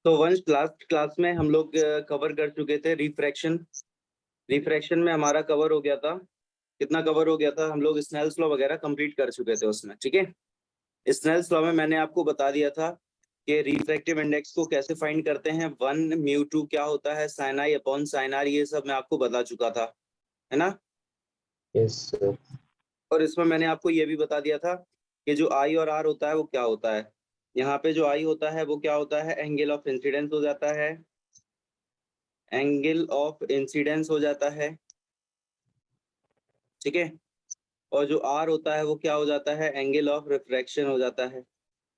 तो वंश last class में हम लोग कवर कर चुके थे रिफ्रैक्शन। रिफ्रैक्शन में हमारा कवर हो गया था, कितना कवर हो गया था, हम लोग स्नेल्स लॉ वगैरह कंप्लीट कर चुके थे उसमें। ठीक है, स्नेल्स लॉ में मैंने आपको बता दिया था कि रिफ्रैक्टिव इंडेक्स को कैसे फाइंड करते हैं, 1 म्यू 2 क्या होता है, sine i upon sine r, ये सब मैं आपको बता चुका था, है ना। Yes sir. और इसमें मैंने आपको ये भी बता दिया था कि जो आई और आर होता है वो क्या होता है। यहाँ पे जो आई होता है वो क्या होता है, एंगल ऑफ इंसिडेंस हो जाता है, एंगल ऑफ इंसिडेंस हो जाता है। ठीक है, और जो आर होता है वो क्या हो जाता है, एंगल ऑफ रिफ्रैक्शन हो जाता है,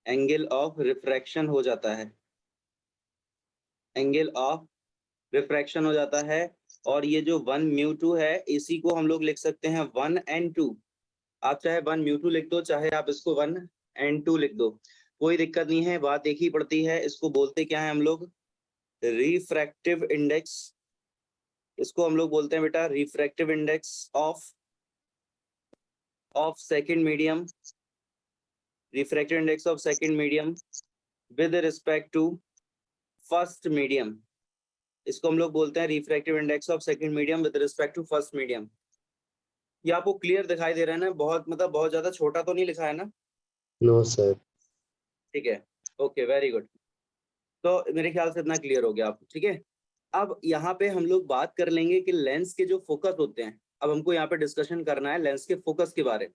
एंगल ऑफ रिफ्रैक्शन हो जाता है, एंगल ऑफ रिफ्रैक्शन हो जाता है। और ये जो 1 म्यू 2 है इसी को हम लोग लिख सकते हैं 1 and 2। आप चाहे 1 म्यू 2 लिख दो, चाहे आप इसको 1 and 2 लिख दो, कोई दिक्कत नहीं है, बात एक ही पड़ती है। इसको बोलते क्या है हम लोग, रिफ्रैक्टिव इंडेक्स। इसको हम लोग बोलते हैं बेटा refractive index of second medium, refractive index of second medium with respect to first medium. इसको हम लोग बोलते हैं refractive index of second medium with respect to first medium. ये आपको क्लियर दिखाई दे रहा है ना, बहुत मतलब बहुत ज्यादा छोटा तो नहीं लिखा है ना। No sir. ठीक है, ओके वेरी गुड। तो मेरे ख्याल से इतना क्लियर हो गया आपको। ठीक है, अब यहाँ पे हम लोग बात कर लेंगे कि लेंस के जो फोकस होते हैं, अब हमको यहाँ पे डिस्कशन करना है लेंस के फोकस के बारे में।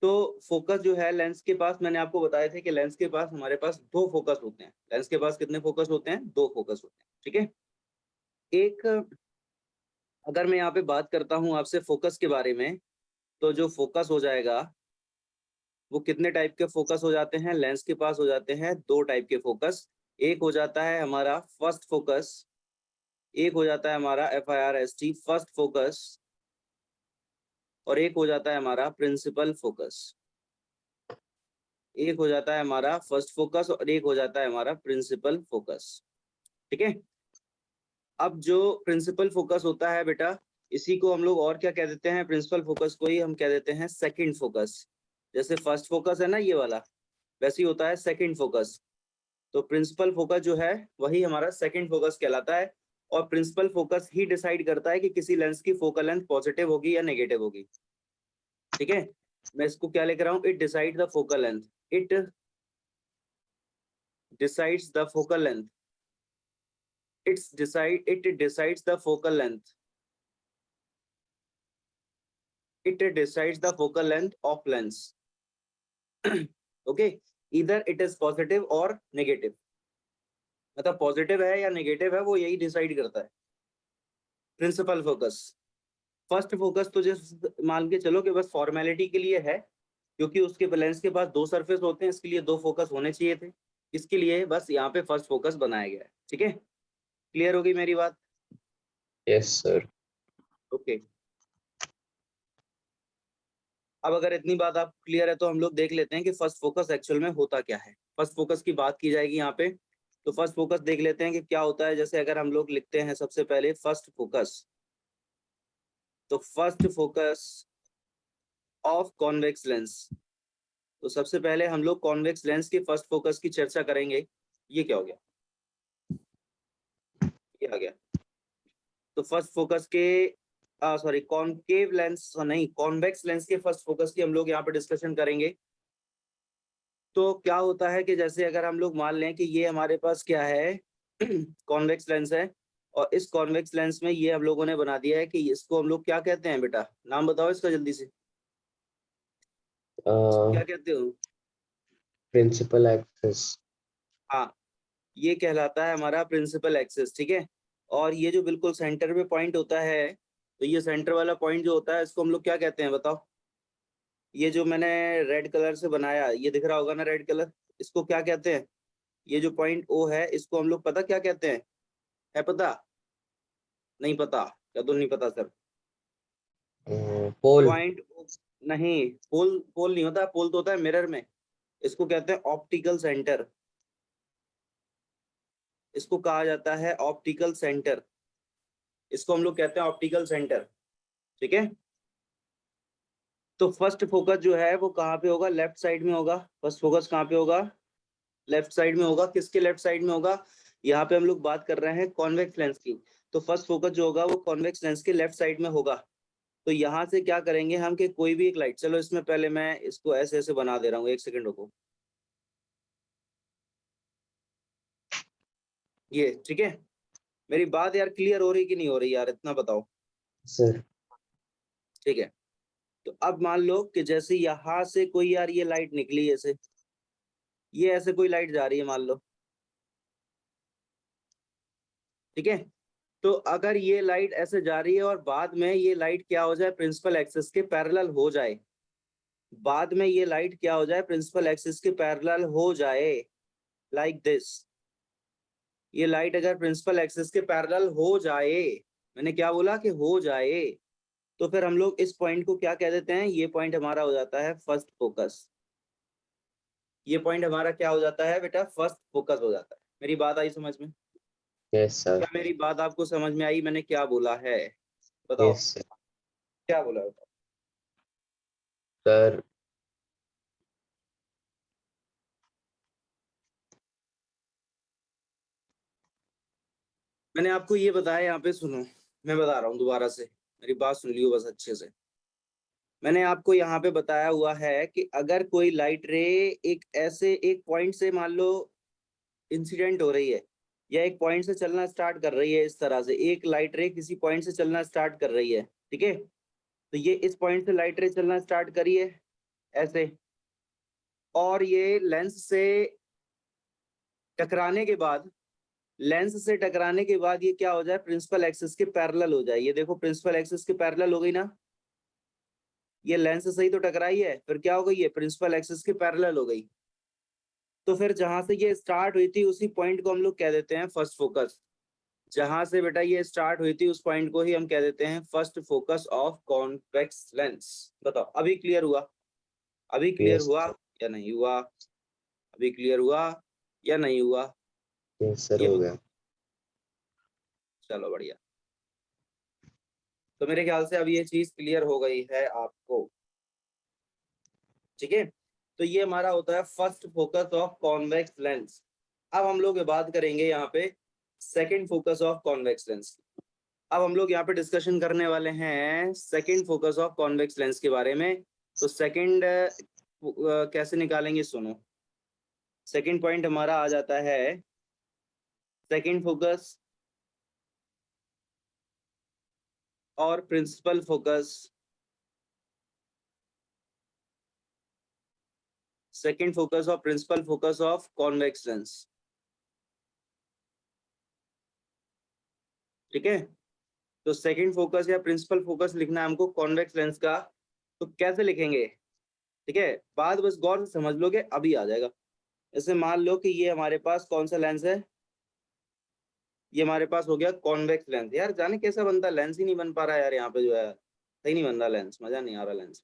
तो फोकस जो है लेंस के पास, मैंने आपको बताया था कि लेंस के पास हमारे पास 2 फोकस होते हैं। लेंस के पास कितने फोकस होते हैं, 2 फोकस होते हैं। ठीक है, एक, अगर मैं यहाँ पे बात करता हूँ आपसे फोकस के बारे में, तो जो फोकस हो जाएगा वो कितने टाइप के फोकस हो जाते हैं, लेंस के पास हो जाते हैं 2 टाइप के फोकस। एक हो जाता है हमारा फर्स्ट फोकस, एक हो जाता है हमारा FIRST फर्स्ट फोकस, और एक हो जाता है हमारा प्रिंसिपल फोकस। एक हो जाता है हमारा फर्स्ट फोकस और एक हो जाता है हमारा प्रिंसिपल फोकस। ठीक है, अब जो प्रिंसिपल फोकस होता है बेटा, इसी को हम लोग और क्या कह देते हैं, प्रिंसिपल फोकस को ही हम कह देते हैं सेकंड फोकस। जैसे फर्स्ट फोकस है ना ये वाला, वैसे ही होता है सेकंड फोकस। तो प्रिंसिपल फोकस जो है वही हमारा सेकंड फोकस कहलाता है। और प्रिंसिपल फोकस ही डिसाइड करता है कि किसी लेंस की फोकल लेंथ पॉजिटिव होगी या नेगेटिव होगी। ठीक है, मैं इसको क्या लिख रहा हूँ, it decide the focal length, it decides the focal length, it decides the focal length, it decides the focal length of lens. Okay, either it is positive or negative, मतलब पॉजिटिव है या नेगेटिव है वो यही decide करता है principal focus. First focus तो just मान के चलो कि बस फॉर्मेलिटी के लिए है, क्योंकि उसके लेंस के पास 2 सरफेस होते हैं, इसके लिए 2 फोकस होने चाहिए थे, इसके लिए बस यहाँ पे फर्स्ट फोकस बनाया गया है। ठीक है, क्लियर होगी मेरी बात। Yes sir. ओके, अब अगर इतनी बात आप क्लियर है तो हम लोग देख लेते हैं कि फर्स्ट फोकस एक्चुअल में होता क्या है। फर्स्ट फोकस की बात की जाएगी यहाँ पे, तो फर्स्ट फोकस देख लेते हैं कि क्या होता है। जैसे अगर हम लोग लिखते हैं सबसे पहले फर्स्ट फोकस, तो first focus of convex lens, तो सबसे पहले हम लोग कॉन्वेक्स लेंस के फर्स्ट फोकस की चर्चा करेंगे। ये क्या हो गया, ये आ गया। तो फर्स्ट फोकस के सॉरी कॉनकेव लेंस नहीं, कॉन्वेक्स लेंस के फर्स्ट फोकस की हम लोग यहाँ पे डिस्कशन करेंगे। तो क्या होता है कि जैसे अगर हम लोग मान लें कि ये हमारे पास क्या है, कॉन्वेक्स लेंस है, और इस कॉन्वेक्स लेंस में ये हम लोगों ने बना दिया है कि इसको हम लोग क्या कहते हैं बेटा, नाम बताओ इसका जल्दी से, क्या कहते हो। Principal axis. हाँ, ये कहलाता है हमारा प्रिंसिपल एक्सिस। ठीक है, और ये जो बिल्कुल सेंटर पे पॉइंट होता है, तो ये सेंटर वाला पॉइंट जो होता है इसको हम लोग क्या कहते हैं बताओ। ये जो मैंने रेड कलर से बनाया, ये दिख रहा होगा ना रेड कलर, इसको क्या कहते हैं। ये जो पॉइंट O है इसको हम लोग पता क्या कहते हैं, है पता, नहीं पता, क्या तो नहीं पता सर। पोल। पॉइंट नहीं, पोल पोल नहीं होता, पोल तो होता है मिरर में, इसको कहते हैं ऑप्टिकल सेंटर, इसको कहा जाता है ऑप्टिकल सेंटर, इसको हम लोग कहते हैं ऑप्टिकल सेंटर। ठीक है, तो फर्स्ट फोकस जो है वो कहाँ पे होगा, लेफ्ट साइड में होगा। फर्स्ट फोकस कहाँ पे होगा, लेफ्ट साइड में होगा। किसके लेफ्ट साइड में होगा? यहाँ पे हम लोग बात कर रहे हैं कॉन्वेक्स लेंस की, तो फर्स्ट फोकस जो होगा वो कॉन्वेक्स लेंस के लेफ्ट साइड में होगा। तो यहाँ से क्या करेंगे हम कि कोई भी एक लाइट, चलो इसमें पहले मैं इसको ऐसे ऐसे बना दे रहा हूँ, 1 सेकंड रुको। ये ठीक है? मेरी बात यार क्लियर हो रही कि नहीं हो रही यार, इतना बताओ। सर। ठीक है, तो अब मान लो कि जैसे यहाँ से कोई यार ये लाइट निकली ऐसे, ये ऐसे कोई लाइट जा रही है मान लो, ठीक है? तो अगर ये लाइट ऐसे जा रही है और बाद में ये लाइट क्या हो जाए, प्रिंसिपल एक्सिस के पैरेलल हो जाए, बाद में ये लाइट क्या हो जाए, प्रिंसिपल एक्सिस के पैरेलल हो जाए, लाइक दिस। ये लाइट अगर प्रिंसिपल एक्सिस के पैरेलल हो जाए, मैंने क्या बोला कि हो जाए, तो फिर हम लोग इस पॉइंट को क्या कह देते हैं, ये पॉइंट हमारा हो जाता है फर्स्ट फोकस। ये पॉइंट हमारा क्या हो जाता है बेटा, फर्स्ट फोकस हो जाता है। मेरी बात आई समझ में? Yes sir. क्या मेरी बात आपको समझ में आई? मैंने क्या बोला है बताओ, यस सर। क्या बोला बताओ। सर मैंने आपको ये बताया, यहाँ पे सुनो, मैं बता रहा हूँ दोबारा से, मेरी बात सुन लियो बस अच्छे से। मैंने आपको यहाँ पे बताया हुआ है कि अगर कोई लाइट रे एक ऐसे एक पॉइंट से मान लो इंसिडेंट हो रही है, या एक पॉइंट से चलना स्टार्ट कर रही है, इस तरह से एक लाइट रे किसी पॉइंट से चलना स्टार्ट कर रही है, ठीक है? तो ये इस पॉइंट से लाइट रे चलना स्टार्ट करी है ऐसे, और ये लेंस से टकराने के बाद, लेंस से टकराने के बाद ये क्या हो जाए, प्रिंसिपल एक्सिस के पैरेलल हो जाए। ये देखो प्रिंसिपल एक्सिस के पैरेलल हो गई ना, ये लेंस से ही तो टकराई है, फिर क्या हो गई, ये प्रिंसिपल एक्सिस के पैरेलल हो गई। तो फिर जहां से ये स्टार्ट हुई थी उसी पॉइंट को हम लोग कह देते हैं फर्स्ट फोकस। जहां से बेटा ये स्टार्ट हुई थी उस पॉइंट को ही हम कह देते हैं first focus of convex lens. बताओ अभी क्लियर हुआ? अभी क्लियर यस हुआ या नहीं हुआ? अभी क्लियर हुआ या नहीं हुआ? यस सर ये हो बता। गया। चलो बढ़िया। तो मेरे ख्याल से अब ये चीज क्लियर हो गई है आपको, ठीक है? तो ये हमारा होता है first focus of convex lens. अब हम लोग बात करेंगे यहाँ पे second focus of convex lens. अब हम लोग यहाँ पे डिस्कशन करने वाले हैं second focus of convex lens के बारे में। तो सेकंड कैसे निकालेंगे, सुनो। सेकंड पॉइंट हमारा आ जाता है सेकंड फोकस और प्रिंसिपल फोकस। सेकंड फोकस और principal focus of convex lens, ठीक है? तो सेकंड फोकस या प्रिंसिपल फोकस लिखना है हमको कॉन्वेक्स लेंस का, तो कैसे लिखेंगे? ठीक है, बात बस गौर से समझ लोगे अभी आ जाएगा। जैसे मान लो कि ये हमारे पास कौन सा लेंस है, ये हमारे पास हो गया कॉन्वेक्स लेंस। यार जाने कैसा बनता है, लेंस ही नहीं बन पा रहा है यार, यहाँ पे जो है सही नहीं बन रहा लेंस, मजा नहीं आ रहा लेंस।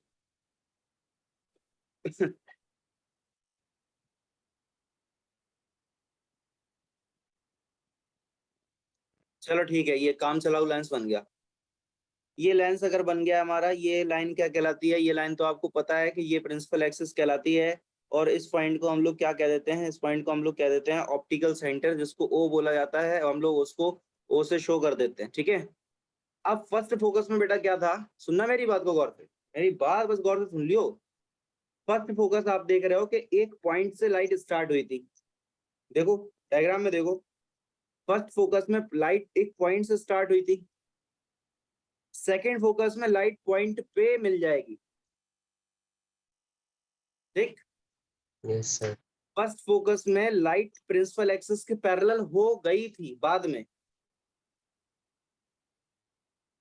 चलो ठीक है, ये काम चलाऊ लेंस बन गया। ये लेंस अगर बन गया हमारा, ये लाइन क्या कहलाती है? ये लाइन तो आपको पता है कि ये प्रिंसिपल एक्सिस कहलाती है। और इस पॉइंट को हम लोग क्या कह देते हैं? इस पॉइंट को हम लोग कह देते हैं ऑप्टिकल सेंटर, जिसको ओ बोला जाता है, और हम लोग उसको ओ से शो कर देते हैं, ठीक है? अब फर्स्ट फोकस में बेटा क्या था, सुनना मेरी बात को गौर से, मेरी बात बस गौर से सुन लियो। फर्स्ट फोकस आप देख रहे हो कि एक पॉइंट से लाइट स्टार्ट हुई थी, देखो डायग्राम में देखो। फर्स्ट फोकस में लाइट एक पॉइंट से स्टार्ट हुई थी, सेकंड फोकस में लाइट पॉइंट पे मिल जाएगी, ठीक? Yes sir. फर्स्ट फोकस में लाइट प्रिंसिपल एक्सिस के पैरेलल हो गई थी बाद में,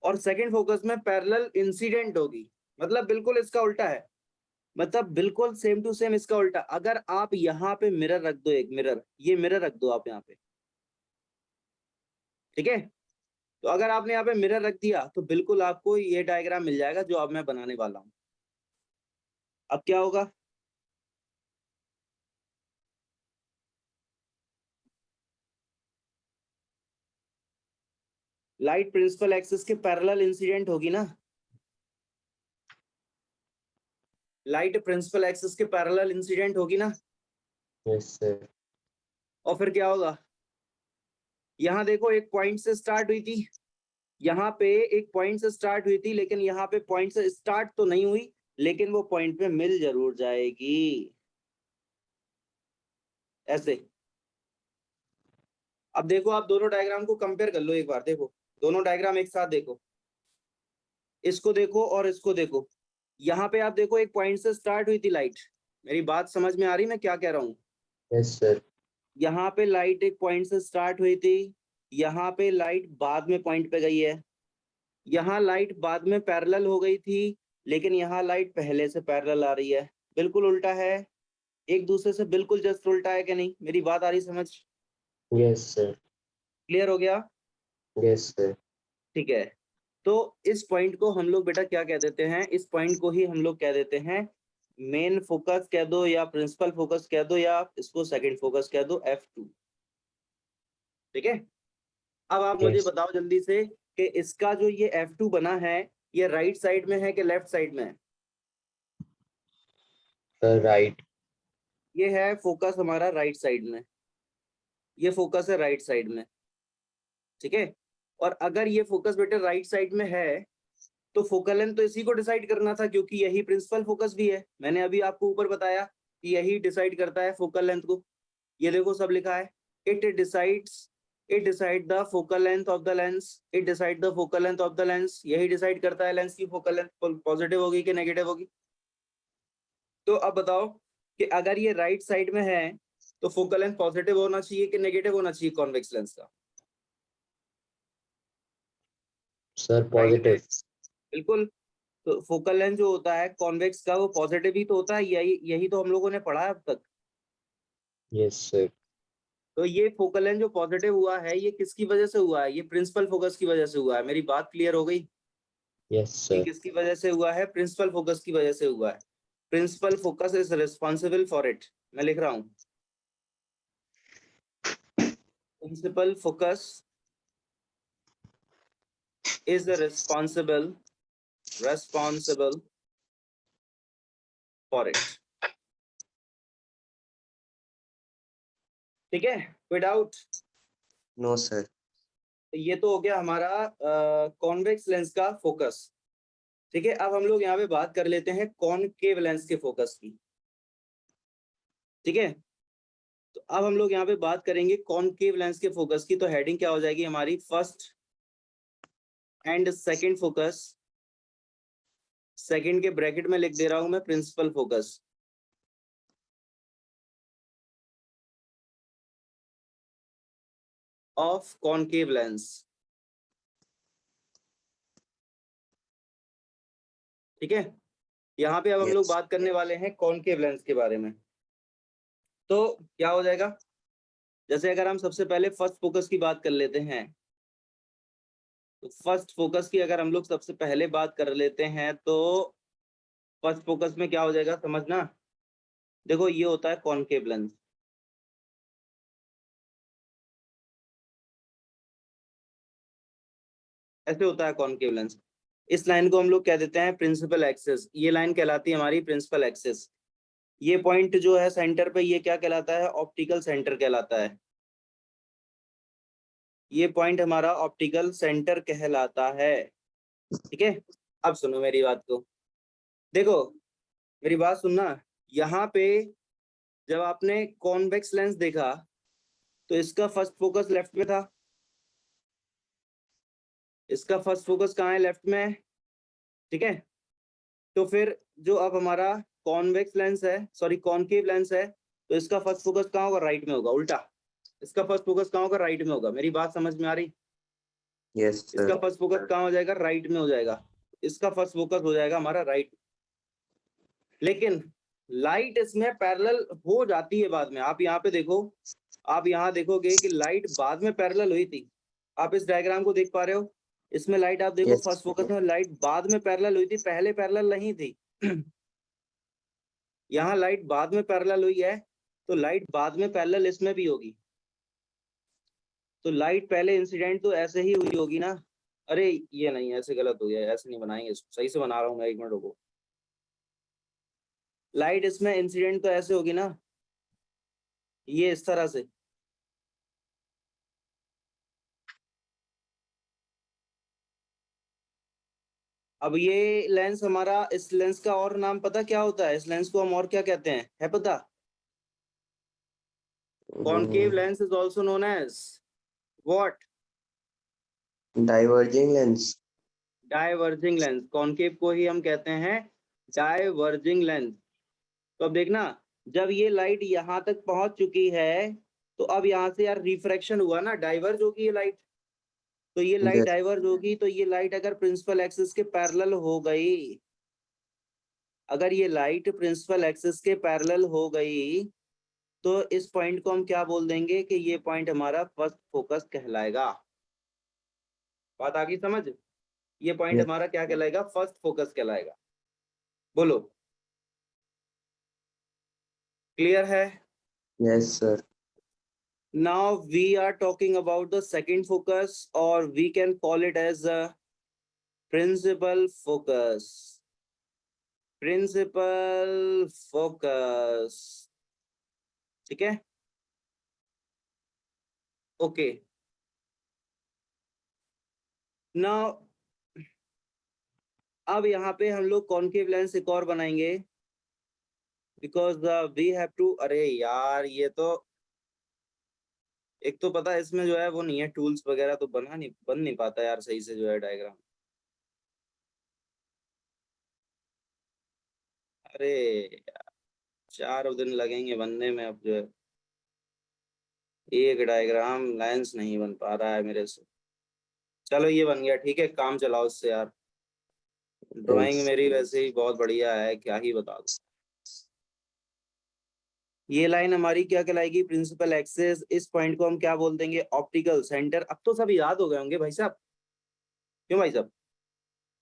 और सेकंड फोकस में पैरेलल इंसिडेंट होगी। मतलब बिल्कुल इसका उल्टा है, मतलब बिल्कुल सेम टू सेम इसका उल्टा। अगर आप यहाँ पे मिरर रख दो, एक मिरर, ये मिरर रख दो आप यहाँ पे, ठीक है? तो अगर आपने यहाँ पे मिरर रख दिया तो बिल्कुल आपको ये डायग्राम मिल जाएगा जो अब मैं बनाने वाला हूँ। अब क्या होगा, लाइट प्रिंसिपल एक्सिस के पैरेलल इंसिडेंट होगी ना, लाइट प्रिंसिपल एक्सिस के पैरेलल इंसिडेंट होगी ना। Yes sir. और फिर क्या होगा, यहाँ देखो एक पॉइंट से स्टार्ट हुई थी, यहाँ पे एक पॉइंट से स्टार्ट हुई थी, लेकिन यहाँ पे पॉइंट से स्टार्ट तो नहीं हुई, लेकिन वो पॉइंट पे मिल जरूर जाएगी, ऐसे। अब देखो आप दोनों डायग्राम को कंपेयर कर लो एक बार, देखो दोनों डायग्राम एक साथ देखो, इसको देखो और इसको देखो। यहाँ पे आप देखो एक पॉइंट से स्टार्ट हुई थी लाइट, मेरी बात समझ में आ रही मैं क्या कह रहा हूँ? Yes sir. यहाँ पे लाइट एक पॉइंट से स्टार्ट हुई थी, यहाँ पे लाइट बाद में पॉइंट पे गई है, यहाँ लाइट बाद में पैरेलल हो गई थी, लेकिन यहाँ लाइट पहले से पैरेलल आ रही है, बिल्कुल उल्टा है, एक दूसरे से बिल्कुल जस्ट उल्टा है कि नहीं? मेरी बात आ रही समझ? Yes sir. क्लियर हो गया? Yes sir. ठीक है, तो इस पॉइंट को हम लोग बेटा क्या कह देते हैं, इस पॉइंट को ही हम लोग कह देते हैं मेन फोकस कह दो, या प्रिंसिपल फोकस कह दो, या इसको सेकंड फोकस कह दो, F2। ठीक है, अब आप मुझे यस बताओ जल्दी से कि इसका जो ये F2 बना है, ये राइट साइड में है कि लेफ्ट साइड में है? सर। राइट। ये है फोकस हमारा राइट साइड में, ये फोकस है राइट साइड में। ठीक है, और अगर ये फोकस बेटे राइट साइड में है, तो फोकल लेंथ तो इसी को डिसाइड करना था, क्योंकि यही प्रिंसिपल फोकस भी है। मैंने अभी आपको ऊपर बताया कि यही डिसाइड करता है फोकल लेंथ को, ये देखो सब लिखा है, it decide the focal length of the lens, it decide the focal length of the lens, यही डिसाइड करता है लेंस की फोकल लेंथ पॉजिटिव होगी कि नेगेटिव होगी। तो अब बताओ कि अगर ये राइट साइड में है, तो फोकल लेंथ पॉजिटिव होना चाहिए कि नेगेटिव होना चाहिए कॉन्वेक्स लेंस का? Sir right, positive. बिल्कुल। तो फोकल लेंथ जो होता है कॉन्वेक्स का, वो पॉजिटिव ही तो होता है, यही तो हम लोगों ने पढ़ा है अब तक। Yes sir. तो ये फोकल लेंथ जो पॉजिटिव हुआ है, ये किसकी वजह से हुआ है? ये प्रिंसिपल फोकस की वजह से हुआ है। मेरी बात क्लियर हो गई? यस ये सर। किसकी वजह से हुआ है? प्रिंसिपल फोकस की वजह से हुआ है। Principal focus is responsible for it. मैं लिख रहा हूँ, principal focus is responsible for it. ठीक है, कोई डाउट? No sir. ये तो हो गया हमारा कॉन्वेक्स लेंस का फोकस। ठीक है, अब हम लोग यहाँ पे बात कर लेते हैं कॉनकेव लेंस के फोकस की। ठीक है, तो अब हम लोग यहाँ पे बात करेंगे कॉनकेव लेंस के फोकस की। तो हेडिंग क्या हो जाएगी हमारी? First and second focus. Second के ब्रैकेट में लिख दे रहा हूं मैं principal focus. Of concave lens. ठीक है, यहाँ पे अब हम लोग यस। बात करने वाले हैं कॉनकेव लेंस के बारे में। तो क्या हो जाएगा, जैसे अगर हम सबसे पहले फर्स्ट फोकस की बात कर लेते हैं, तो फर्स्ट फोकस की अगर हम लोग सबसे पहले बात कर लेते हैं, तो फर्स्ट फोकस में क्या हो जाएगा समझना। देखो ये होता है कॉनकेव लेंस, ऐसे होता है कॉनकेव लेंस। इस लाइन को हम लोग कह देते हैं प्रिंसिपल एक्सिस, ये लाइन कहलाती है हमारी प्रिंसिपल एक्सिस। ये पॉइंट जो है सेंटर पे, ये क्या कहलाता है? ऑप्टिकल सेंटर कहलाता है। ये पॉइंट हमारा ऑप्टिकल सेंटर कहलाता है। ठीक है, अब सुनो मेरी बात को, देखो मेरी बात सुनना। यहाँ पे जब आपने कॉन्वेक्स लेंस देखा, तो इसका फर्स्ट फोकस लेफ्ट में था, इसका फर्स्ट फोकस कहाँ है? लेफ्ट में है। ठीक है, तो फिर जो अब हमारा कॉन्वेक्स लेंस है, सॉरी कॉनकेव लेंस है, तो इसका फर्स्ट फोकस कहाँ होगा? राइट में होगा। उल्टा, इसका फर्स्ट फोकस कहाँ होगा? राइट में होगा। मेरी बात समझ में आ रही? यस इसका सर। फर्स्ट फोकस कहाँ हो जाएगा? राइट में हो जाएगा। इसका फर्स्ट फोकस हो जाएगा हमारा राइट। लेकिन लाइट इसमें पैरेलल हो जाती है बाद में। आप यहाँ पे देखो, आप यहाँ देखोगे कि लाइट बाद में पैरेलल हुई थी। आप इस डायग्राम को देख पा रहे हो? इसमें लाइट आप देखो यस। फर्स्ट फोकस में लाइट बाद में पैरेलल हुई थी, पहले पैरेलल नहीं थी। यहाँ लाइट बाद में पैरेलल हुई है, तो लाइट बाद में पैरेलल इसमें भी होगी। तो लाइट पहले इंसिडेंट तो ऐसे ही हुई होगी ना। अरे ये नहीं, ऐसे गलत हो गया, ऐसे नहीं बनाएंगे इसको, सही से बना रहा हूँ मैं, एक मिनट रुको। लाइट इसमें इंसिडेंट तो ऐसे होगी ना, ये इस तरह से। अब ये लेंस हमारा, इस लेंस का और नाम पता क्या होता है? इस लेंस को हम और क्या कहते हैं, है पता? Concave lens is also known as what? Diverging lens. Diverging lens. Concave को ही हम कहते हैं डाइवर्जिंग लेंस। तो अब देखना, जब ये लाइट यहाँ तक पहुंच चुकी है तो अब यहाँ से यार रिफ्रैक्शन हुआ ना, डाइवर्ज होगी ये लाइट। तो ये लाइट यस डाइवर्ज होगी, तो ये लाइट अगर प्रिंसिपल एक्सिस के पैरेलल हो गई, अगर ये लाइट प्रिंसिपल एक्सिस के पैरेलल हो गई, तो इस पॉइंट को हम क्या बोल देंगे कि ये पॉइंट हमारा फर्स्ट फोकस कहलाएगा। बात आ गई समझ? ये पॉइंट यस हमारा क्या कहलाएगा? फर्स्ट फोकस कहलाएगा। बोलो, क्लियर है? Yes sir. Now we are talking about the second focus, or we can call it as a principal focus. Principal focus. ठीक है? Okay. Now अब यहाँ पे हम लोग कॉनकेव लेंस एक और बनाएंगे, बिकॉज वी हैव टू। अरे यार, ये तो एक तो पता है इसमें जो है वो नहीं है, टूल्स वगैरह तो बन नहीं पाता यार सही से जो है डायग्राम। अरे यार, 4 दिन लगेंगे बनने में। अब जो है एक डायग्राम लेंस नहीं बन पा रहा है मेरे से। चलो ये बन गया, ठीक है, काम चलाओ उससे यार। ड्राइंग यस मेरी वैसे ही बहुत बढ़िया है, क्या ही बता दूं। ये लाइन हमारी क्या कहलाएगी? Principal axis. इस पॉइंट को हम क्या बोल देंगे? Optical centre. अब तो सब याद हो गए होंगे भाई साहब, क्यों भाई साहब?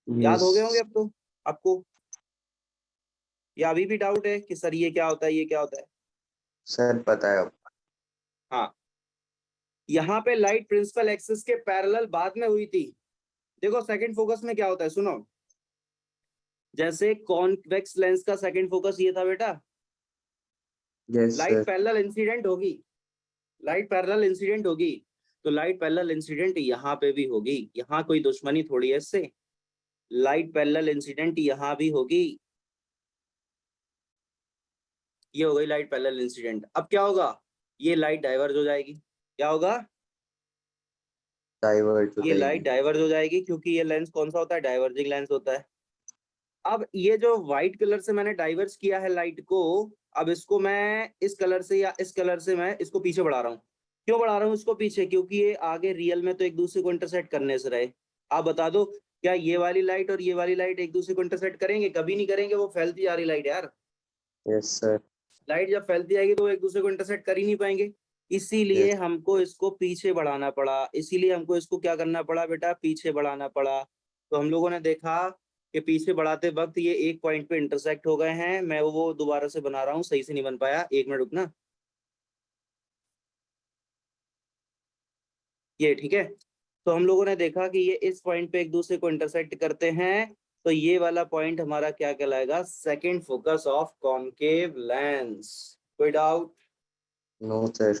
याद यस हो गए होंगे अब तो आपको, या अभी भी डाउट है कि सर ये क्या होता है, ये क्या होता है? सर पता है अब। हाँ, यहाँ पे लाइट प्रिंसिपल एक्सिस के पैरेलल बाद में हुई थी। देखो सेकंड फोकस में क्या होता है, सुनो। जैसे कॉन्वेक्स लेंस का सेकंड फोकस ये था बेटा, yes light sir. Parallel incident होगी, लाइट पैरेलल इंसिडेंट होगी। तो लाइट पैरेलल इंसिडेंट यहाँ पे भी होगी, यहाँ कोई दुश्मनी थोड़ी है इससे। लाइट पैरेलल इंसिडेंट यहाँ भी होगी, ये हो गई लाइट पैरेलल इंसिडेंट। अब क्या होगा? ये लाइट डाइवर्ज हो जाएगी। क्या होगा? डाइवर्ट हो ये लाइट जाएगी। डाइवर्ज हो जाएगी, क्योंकि ये लेंस कौन सा होता है? डाइवर्जिंग लेंस होता है। अब ये जो व्हाइट कलर से मैंने डाइवर्ज किया है लाइट को, अब इसको मैं इस कलर से या इस कलर से मैं इसको पीछे बढ़ा रहा हूँ। क्यों बढ़ा रहा हूँ इसको पीछे? क्योंकि ये आगे रियल में तो एक दूसरे को इंटरसेक्ट करने से रहे। आप बता दो, क्या ये वाली लाइट और ये वाली लाइट एक दूसरे को इंटरसेक्ट करेंगे? कभी नहीं करेंगे, वो फैलती जा रही लाइट यार। Yes sir. लाइट जब फैलती जाएगी तो वो एक दूसरे को इंटरसेक्ट कर ही नहीं पाएंगे। इसीलिए यस हमको इसको पीछे बढ़ाना पड़ा, इसीलिए हमको इसको क्या करना पड़ा बेटा? पीछे बढ़ाना पड़ा। तो हम लोगों ने देखा कि पीछे बढ़ाते वक्त ये एक पॉइंट पे इंटरसेक्ट हो गए हैं। मैं वो दोबारा से बना रहा हूँ, सही से नहीं बन पाया, 1 मिनट रुकना। ये ठीक है। तो हम लोगों ने देखा कि ये इस पॉइंट पे एक दूसरे को इंटरसेक्ट करते हैं, तो ये वाला पॉइंट हमारा क्या कहलाएगा? Second focus of concave lens. कोई डाउट? No sir.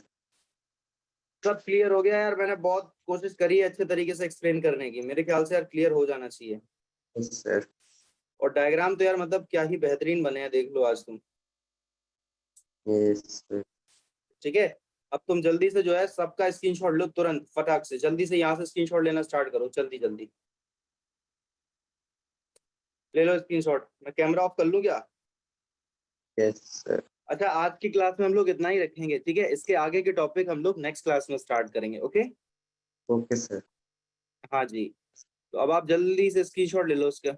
सब क्लियर हो गया यार? मैंने बहुत कोशिश करी है अच्छे तरीके से एक्सप्लेन करने की, मेरे ख्याल से यार क्लियर हो जाना चाहिए। Yes sir. और डायग्राम तो यार मतलब क्या ही बेहतरीन बने हैं, देख लो आज तुम। Yes sir. ठीक है, अब तुम जल्दी से जो है सबका स्क्रीनशॉट लो, तुरंत फटाक से जल्दी से यहाँ से स्क्रीनशॉट लेना स्टार्ट करो, जल्दी जल्दी ले लो स्क्रीनशॉट। मैं कैमरा ऑफ कर लूँ क्या? Yes sir. अच्छा, आज की क्लास में हम लोग इतना ही रखेंगे, ठीक है? इसके आगे के टॉपिक हम लोग नेक्स्ट क्लास में स्टार्ट करेंगे, ओके? Okay sir. हाँ जी, तो अब आप जल्दी से स्क्रीनशॉट ले लो उसका।